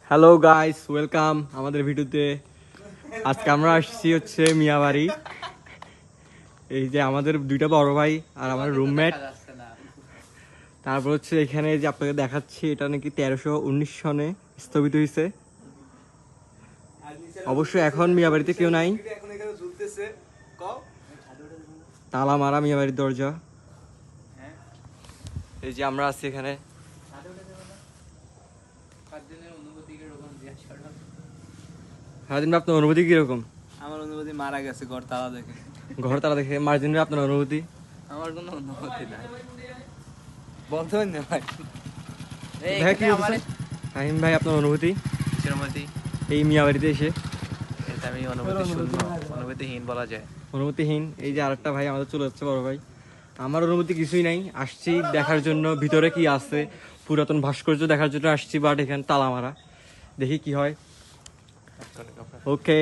Hello guys, welcome আমাদের ভিডিওতে। আজকে আমরা আসছি হচ্ছে মিয়াবাড়ি। এই যে আমাদের দুইটা বড় ভাই আর আমার রুমমেট। তারপর হচ্ছে এখানে যে আপনাকে দেখাচ্ছি, এটা নাকি 1319 সনে স্থপিত হয়েছে। অবশ্য এখন মিয়াবাড়িতে কেউ নাই, তালা মারা মিয়াবাড়ির দরজা। এই যে আমরা আছি এখানে। সারাদিন আপনার অনুভূতি কিরকম? আমার অনুভূতি মারা গেছে ঘর তালা দেখে। ঘর তালা দেখে মার্জিন আপনার অনুভূতি? আমার কোনো অনুভূতি নাই, বন্ধ হয় না ভাই। ভাই কি বলছেন? ফাহিম ভাই, আপনার অনুভূতি এই মিয়াবাড়িতে এসে? এটা আমি অনুভূতি শূন্য, অনুভূতিহীন বলা যায়। অনুভূতিহীন। এই যে আরেকটা ভাই আমাদের চলে যাচ্ছে, বড় ভাই। আমার অনুভূতি কিছুই নাই, আসছি দেখার জন্য ভিতরে কি আছে, পুরাতন ভাস্কর্য দেখার জন্য আসছি, বাট এখানে তালা মারা। দেখি কি হয়। ওকে।